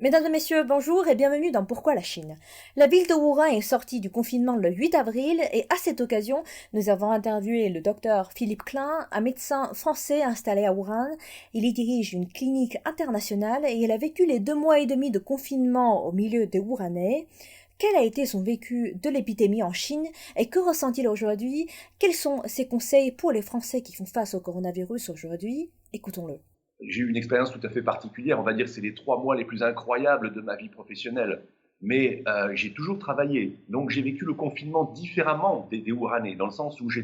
Mesdames et messieurs, bonjour et bienvenue dans Pourquoi la Chine? La ville de Wuhan est sortie du confinement le 8 avril et à cette occasion, nous avons interviewé le docteur Philippe Klein, un médecin français installé à Wuhan. Il y dirige une clinique internationale et il a vécu les 2 mois et demi de confinement au milieu des Wuhanais. Quel a été son vécu de l'épidémie en Chine et que ressent-il aujourd'hui? Quels sont ses conseils pour les Français qui font face au coronavirus aujourd'hui? Écoutons-le. J'ai eu une expérience tout à fait particulière. On va dire que c'est les 3 mois les plus incroyables de ma vie professionnelle. Mais j'ai toujours travaillé. Donc j'ai vécu le confinement différemment des Wuhanais, dans le sens où je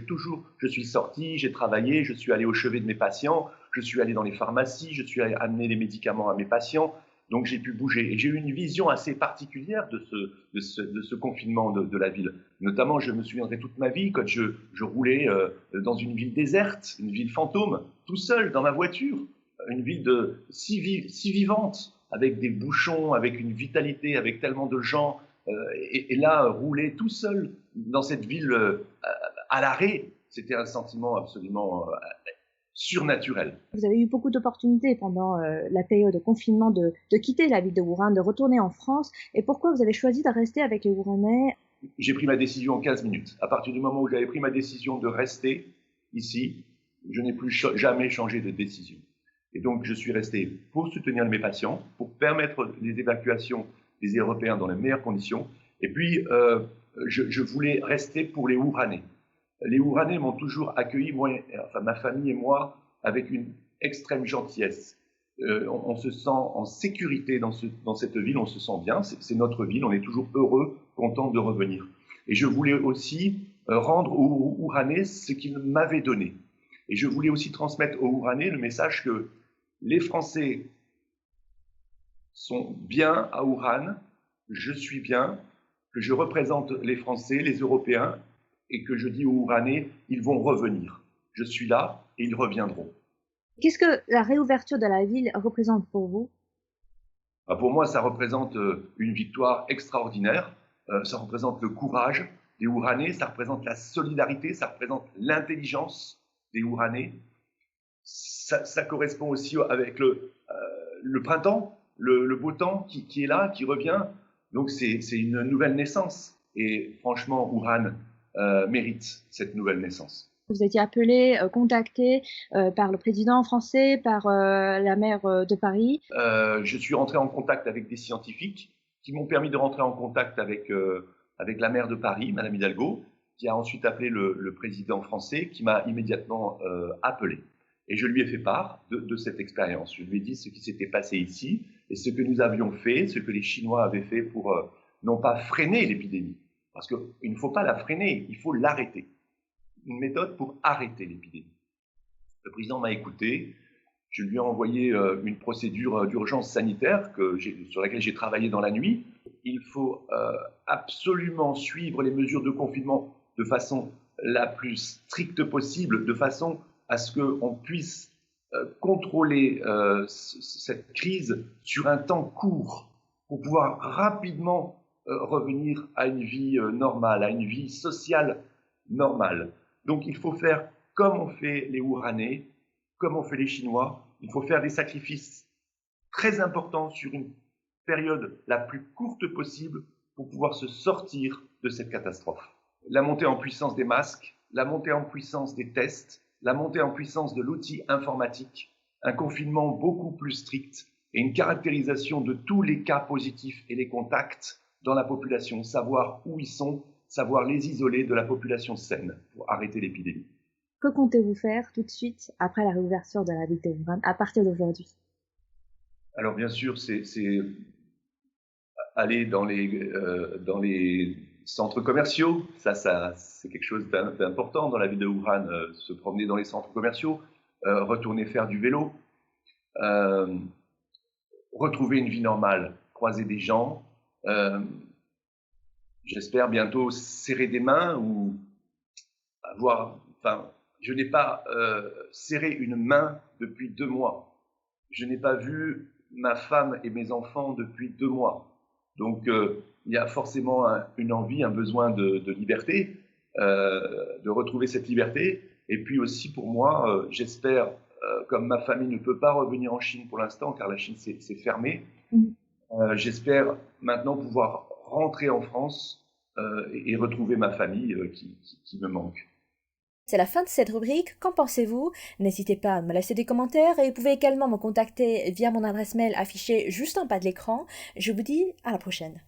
suis sorti, j'ai travaillé, je suis allé au chevet de mes patients, je suis allé dans les pharmacies, je suis allé amener les médicaments à mes patients. Donc j'ai pu bouger. Et j'ai eu une vision assez particulière de ce confinement de la ville. Notamment, je me souviendrai toute ma vie quand je roulais dans une ville déserte, une ville fantôme, tout seul dans ma voiture, une ville si vivante, avec des bouchons, avec une vitalité, avec tellement de gens, et là, rouler tout seul dans cette ville à l'arrêt, c'était un sentiment absolument surnaturel. Vous avez eu beaucoup d'opportunités pendant la période de confinement de quitter la ville de Wuhan, de retourner en France. Et pourquoi vous avez choisi de rester avec les Wuhanais? J'ai pris ma décision en 15 minutes. À partir du moment où j'avais pris ma décision de rester ici, je n'ai plus jamais changé de décision. Et donc, je suis resté pour soutenir mes patients, pour permettre les évacuations des Européens dans les meilleures conditions. Et puis, je voulais rester pour les Wuhanais. Les Wuhanais m'ont toujours accueilli, moi, enfin ma famille et moi, avec une extrême gentillesse. On se sent en sécurité dans cette ville, on se sent bien, c'est notre ville, on est toujours heureux, content de revenir. Et je voulais aussi rendre aux Wuhanais ce qu'ils m'avaient donné. Et je voulais aussi transmettre aux Wuhanais le message que les Français sont bien à Wuhan, je suis bien, que je représente les Français, les Européens, et que je dis aux Wuhanais, ils vont revenir. Je suis là et ils reviendront. Qu'est-ce que la réouverture de la ville représente pour vous? Pour moi, ça représente une victoire extraordinaire, ça représente le courage des Wuhanais, ça représente la solidarité, ça représente l'intelligence des Wuhanais. Ça correspond aussi avec le printemps, le beau temps qui est là, qui revient. Donc c'est une nouvelle naissance. Et franchement, Wuhan mérite cette nouvelle naissance. Vous étiez appelé, contacté par le président français, par la maire de Paris. Je suis rentré en contact avec des scientifiques qui m'ont permis de rentrer en contact avec la maire de Paris, Madame Hidalgo, qui a ensuite appelé le président français, qui m'a immédiatement appelé. Et je lui ai fait part de cette expérience. Je lui ai dit ce qui s'était passé ici et ce que nous avions fait, ce que les Chinois avaient fait pour non pas freiner l'épidémie, parce qu'il ne faut pas la freiner, il faut l'arrêter. Une méthode pour arrêter l'épidémie. Le président m'a écouté. Je lui ai envoyé une procédure d'urgence sanitaire sur laquelle j'ai travaillé dans la nuit. Il faut absolument suivre les mesures de confinement de façon la plus stricte possible, de façon à ce qu'on puisse contrôler cette crise sur un temps court pour pouvoir rapidement revenir à une vie normale, à une vie sociale normale. Donc il faut faire comme ont fait les Wuhanais, comme ont fait les Chinois. Il faut faire des sacrifices très importants sur une période la plus courte possible pour pouvoir se sortir de cette catastrophe. La montée en puissance des masques, la montée en puissance des tests, la montée en puissance de l'outil informatique, un confinement beaucoup plus strict et une caractérisation de tous les cas positifs et les contacts dans la population, savoir où ils sont, savoir les isoler de la population saine pour arrêter l'épidémie. Que comptez-vous faire tout de suite après la réouverture de la ville de Wuhan, à partir d'aujourd'hui? Alors bien sûr, c'est aller dans les centres commerciaux. Ça c'est quelque chose d'important dans la ville de Wuhan, se promener dans les centres commerciaux, retourner faire du vélo, euh, retrouver une vie normale, croiser des gens, j'espère bientôt serrer des mains ou je n'ai pas serré une main depuis 2 mois. Je n'ai pas vu ma femme et mes enfants depuis 2 mois. Donc, il y a forcément une envie, un besoin de liberté, de retrouver cette liberté. Et puis aussi, pour moi, j'espère, comme ma famille ne peut pas revenir en Chine pour l'instant, car la Chine s'est fermée, Mmh. J'espère maintenant pouvoir rentrer en France et retrouver ma famille qui me manque. C'est la fin de cette rubrique. Qu'en pensez-vous? N'hésitez pas à me laisser des commentaires et vous pouvez également me contacter via mon adresse mail affichée juste en bas de l'écran. Je vous dis à la prochaine.